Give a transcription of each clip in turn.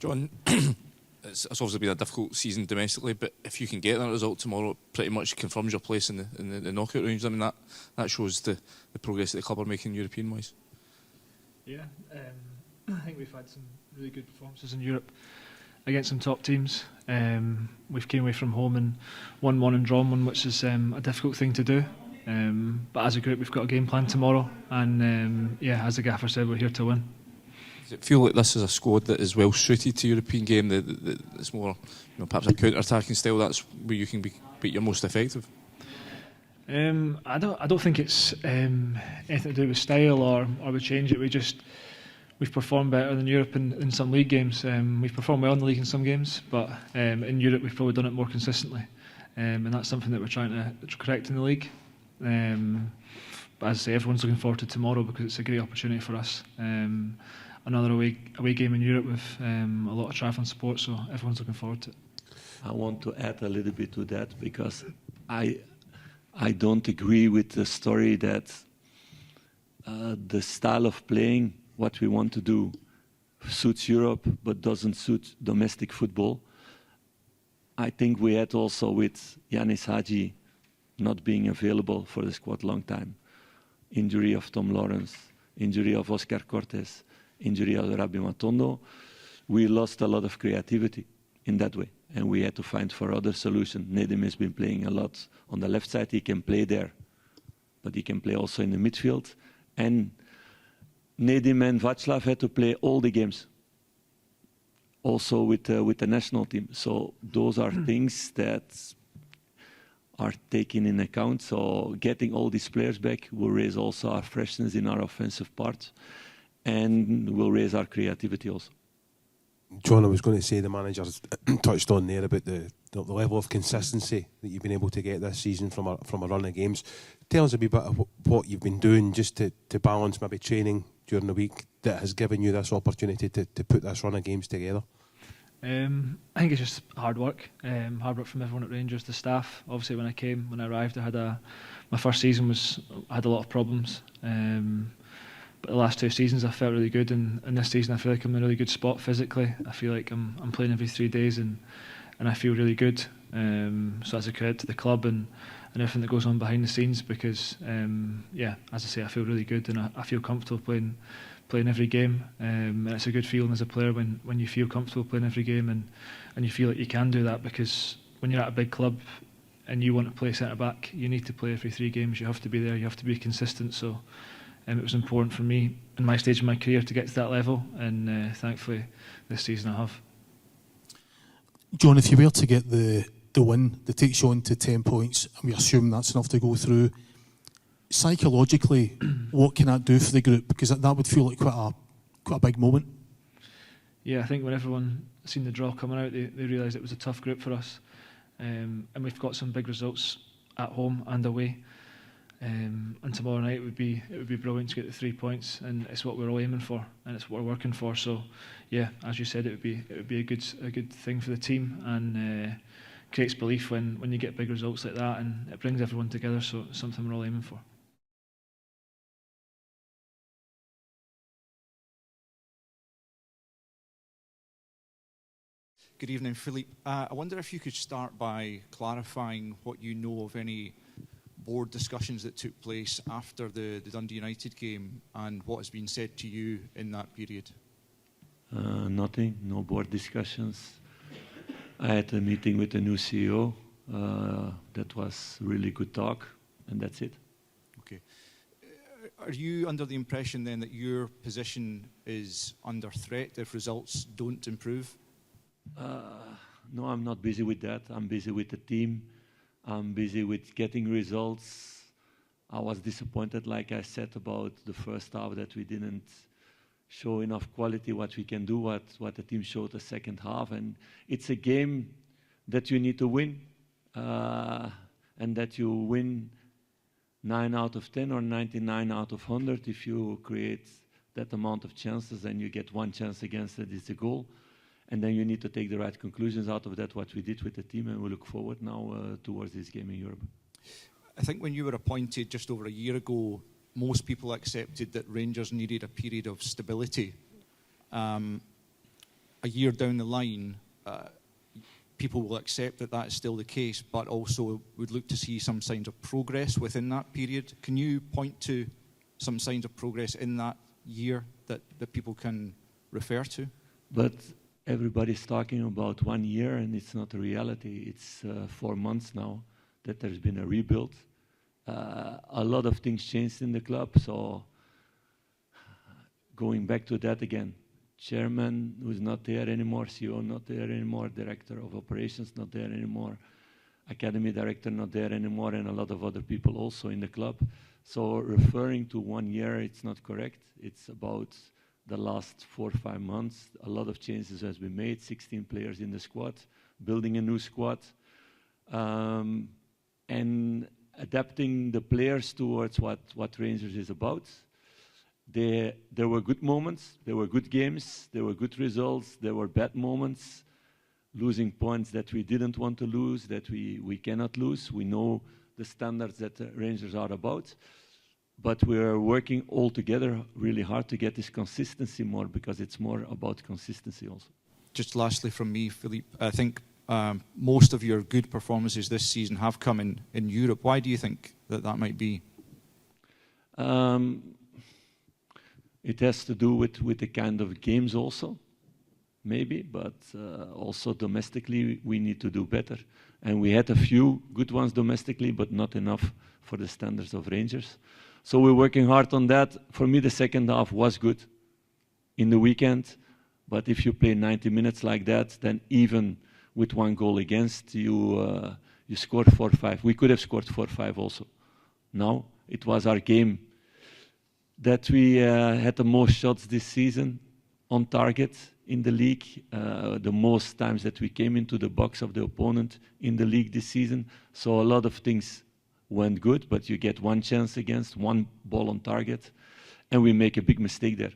John, it's obviously been a difficult season domestically, but if you can get that result tomorrow, it pretty much confirms your place in the knockout rounds. I mean, that shows the progress that the club are making European-wise. Yeah, I think we've had some really good performances in Europe against some top teams. We've came away from home and won one and drawn one, which is a difficult thing to do. But as a group, we've got a game plan tomorrow, and yeah, as the gaffer said, we're here to win. Does it feel like this is a squad that is well suited to European game? It's more, perhaps a counter-attacking style. That's where you can be your most effective. I don't think it's anything to do with style or we change it. We've performed better than Europe in some league games. We've performed well in the league in some games, but in Europe we've probably done it more consistently, and that's something that we're trying to correct in the league. But as I say, everyone's looking forward to tomorrow because it's a great opportunity for us. Another away game in Europe with a lot of travelling support, so everyone's looking forward to it. I want to add a little bit to that because I don't agree with the story that the style of playing, what we want to do, suits Europe but doesn't suit domestic football. I think we had also with Yanis Hadji not being available for the squad long time, injury of Tom Lawrence, injury of Oscar Cortes, injury of Rabbi Matondo, we lost a lot of creativity in that way. And we had to find for other solutions. Nedim has been playing a lot on the left side. He can play there, but he can play also in the midfield. And Nedim and Václav had to play all the games, also with the national team. So those are things that are taken in account. So getting all these players back will raise also our freshness in our offensive part, and will raise our creativity also. John, I was going to say the manager's touched on there about the level of consistency that you've been able to get this season from a run of games. Tell us a bit of what you've been doing just to balance maybe training during the week that has given you this opportunity to put this run of games together. I think it's just hard work from everyone at Rangers, the staff. Obviously when I arrived, I had my first season I had a lot of problems. But the last two seasons I felt really good, and this season I feel like I'm in a really good spot physically. I feel like I'm playing every 3 days and I feel really good. So that's a credit to the club and everything that goes on behind the scenes because, yeah, as I say, I feel really good and I feel comfortable playing every game. And it's a good feeling as a player when you feel comfortable playing every game and you feel like you can do that, because when you're at a big club and you want to play centre-back, you need to play every 3 games. You have to be there, you have to be consistent. So it was important for me in my stage of my career to get to that level, and thankfully this season I have. John, if you were to get the win that takes you on to 10 points, and we assume that's enough to go through, psychologically, what can that do for the group? Because that would feel like quite a big moment. Yeah, I think when everyone seen the draw coming out, they realised it was a tough group for us, and we've got some big results at home and away. And tomorrow night it would be brilliant to get the 3 points, and it's what we're all aiming for, and it's what we're working for. So, yeah, as you said, it would be a good thing for the team, and creates belief when you get big results like that, and it brings everyone together. So it's something we're all aiming for. Good evening, Philippe. I wonder if you could start by clarifying what you know of any board discussions that took place after the Dundee United game and what has been said to you in that period. Nothing, no board discussions. I had a meeting with the new CEO. That was really good talk, and that's it. Okay. Are you under the impression then that your position is under threat if results don't improve? No, I'm not busy with that. I'm busy with the team. I'm busy with getting results. I was disappointed, like I said, about the first half, that we didn't show enough quality, what we can do, what the team showed the second half. And it's a game that you need to win, and that you win 9 out of 10 or 99 out of 100 if you create that amount of chances and you get one chance against it, it's a goal. And then you need to take the right conclusions out of that, what we did with the team, and we look forward now towards this game in Europe. I think when you were appointed just over a year ago, most people accepted that Rangers needed a period of stability. a year down the line, people will accept that that is still the case, but also would look to see some signs of progress within that period. Can you point to some signs of progress in that year that people can refer to? But everybody's talking about 1 year, and it's not a reality. It's 4 months now that there's been a rebuild. A lot of things changed in the club, so going back to that again, chairman who's not there anymore, CEO not there anymore, director of operations not there anymore, academy director not there anymore, and a lot of other people also in the club. So referring to 1 year, it's not correct. It's about the last 4 or 5 months. A lot of changes has been made, 16 players in the squad, building a new squad, and adapting the players towards what Rangers is about. There were good moments, there were good games, there were good results, there were bad moments, losing points that we didn't want to lose, that we cannot lose. We know the standards that the Rangers are about, but we're working all together really hard to get this consistency more, because it's more about consistency also. Just lastly from me, Philippe, I think most of your good performances this season have come in Europe. Why do you think that might be? It has to do with the kind of games also, maybe, but also domestically we need to do better. And we had a few good ones domestically, but not enough for the standards of Rangers. So we're working hard on that. For me, the second half was good in the weekend, but if you play 90 minutes like that, then even with 1 goal against, you scored 4-5. We could have scored 4-5 also. Now, it was our game that we had the most shots this season on target in the league, the most times that we came into the box of the opponent in the league this season. So a lot of things went good, but you get 1 chance against, 1 ball on target, and we make a big mistake there.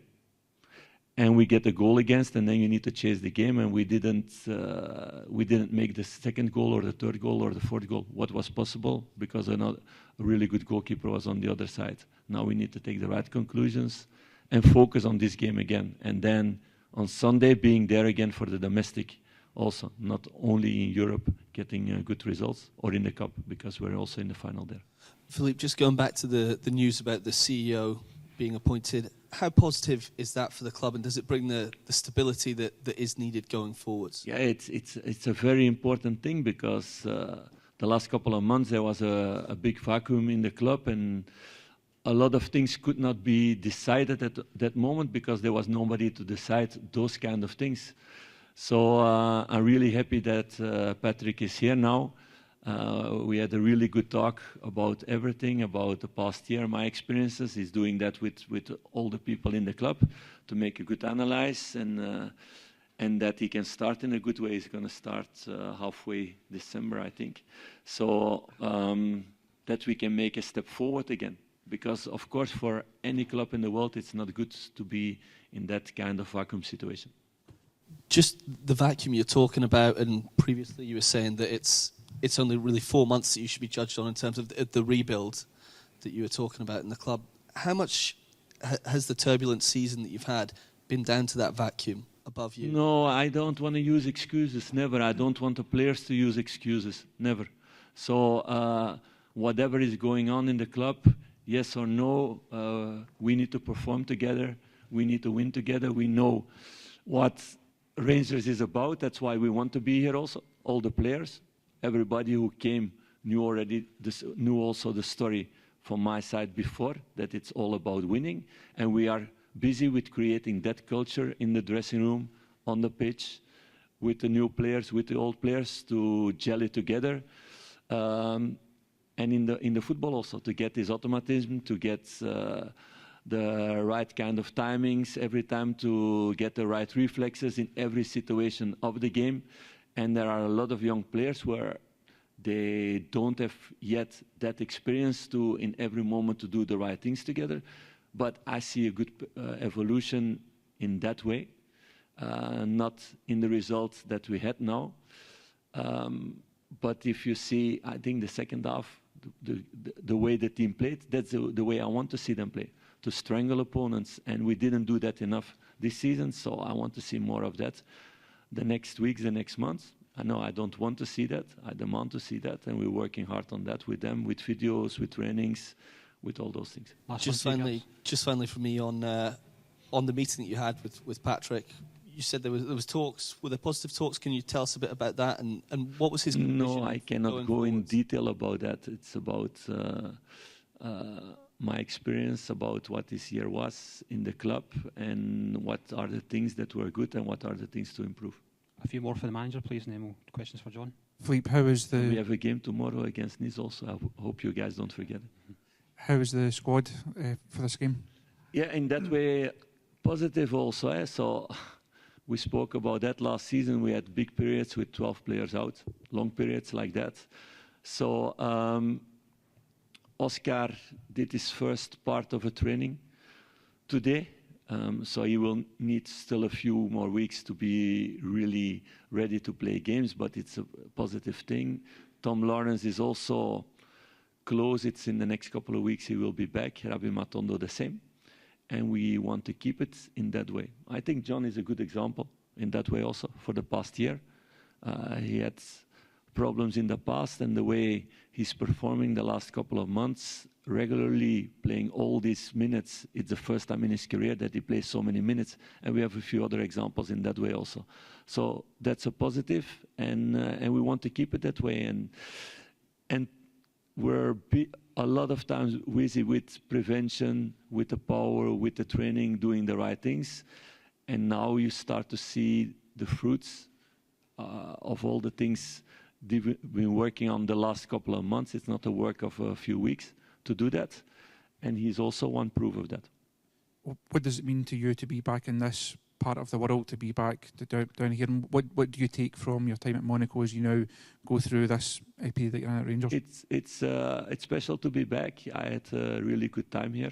And we get a goal against, and then you need to chase the game, and we didn't make the second goal or the third goal or the fourth goal. What was possible, because a really good goalkeeper was on the other side. Now we need to take the right conclusions and focus on this game again. And then on Sunday, being there again for the domestic also, not only in Europe, getting good results, or in the Cup, because we're also in the final there. Philippe, just going back to the news about the CEO being appointed, how positive is that for the club, and does it bring the stability that is needed going forwards? Yeah, it's a very important thing, because the last couple of months there was a big vacuum in the club, and a lot of things could not be decided at that moment, because there was nobody to decide those kind of things. So I'm really happy that Patrick is here now. We had a really good talk about everything, about the past year, my experiences. He's doing that with all the people in the club to make a good analysis, and that he can start in a good way. He's going to start halfway December, I think. So that we can make a step forward again. Because, of course, for any club in the world, it's not good to be in that kind of vacuum situation. Just the vacuum you're talking about, and previously you were saying that it's only really 4 months that you should be judged on in terms of the rebuild that you were talking about in the club. How much has the turbulent season that you've had been down to that vacuum above you? No, I don't want to use excuses, never. I don't want the players to use excuses, never. So whatever is going on in the club, yes or no, we need to perform together, we need to win together. We know what Rangers is about, that's why we want to be here also, all the players. Everybody who came knew also the story from my side before, that it's all about winning. And we are busy with creating that culture in the dressing room, on the pitch, with the new players, with the old players, to gel it together. And in the football also, to get this automatism, to get the right kind of timings every time, to get the right reflexes in every situation of the game. And there are a lot of young players where they don't have yet that experience to, in every moment, to do the right things together. But I see a good evolution in that way, not in the results that we had now. But if you see, I think the second half, the way the team played, that's the way I want to see them play, to strangle opponents. And we didn't do that enough this season, so I want to see more of that. the next weeks, the next months. I know I don't want to see that. I demand to see that, and we're working hard on that with them, with videos, with trainings, with all those things. Just finally for me on the meeting that you had with Patrick. You said there was talks. Were there positive talks? Can you tell us a bit about that? And what was his vision? No, I cannot go in detail about that. It's about my experience, about what this year was in the club, and what are the things that were good and what are the things to improve. A few more for the manager, please, and then we'll questions for John. Philippe, how is the... We have a game tomorrow against Nice also. I hope you guys don't forget it. How is the squad for this game? Yeah, in that way, positive also. So we spoke about that last season. We had big periods with 12 players out, long periods like that. So Oscar did his first part of a training today. So he will need still a few more weeks to be really ready to play games, but it's a positive thing. Tom Lawrence is also close. It's in the next couple of weeks he will be back. Rabbi Matondo the same. And we want to keep it in that way. I think John is a good example in that way also for the past year. He had problems in the past, and the way he's performing the last couple of months, regularly playing all these minutes. It's the first time in his career that he plays so many minutes, and we have a few other examples in that way also. So that's a positive, and we want to keep it that way. And we're a lot of times busy with prevention, with the power, with the training, doing the right things, and now you start to see the fruits of all the things we've been working on the last couple of months. It's not a work of a few weeks to do that, and he's also one proof of that. What does it mean to you to be back in this part of the world, to be back down here? And what do you take from your time at Monaco as you now go through this period that you're in at Rangers? It's special to be back. I had a really good time here.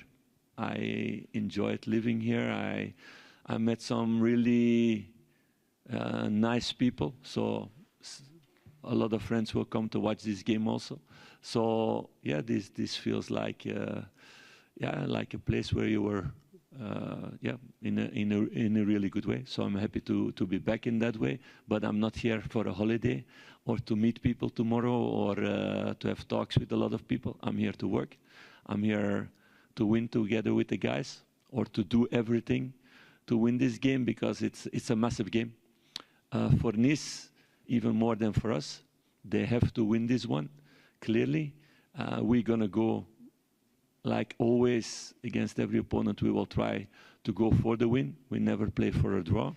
I enjoyed living here. I met some really nice people. So a lot of friends will come to watch this game also. So yeah, this feels like like a place where you were in a really good way. So I'm happy to be back in that way. But I'm not here for a holiday or to meet people tomorrow or to have talks with a lot of people. I'm here to work. I'm here to win together with the guys, or to do everything to win this game, because it's a massive game. For Nice, even more than for us, they have to win this one, clearly. We're going to go, like always, against every opponent, we will try to go for the win. We never play for a draw.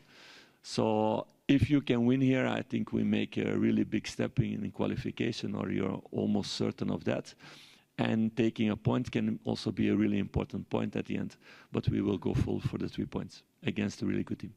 So if you can win here, I think we make a really big step in qualification, or you're almost certain of that. And taking a point can also be a really important point at the end. But we will go full for the 3 points against a really good team.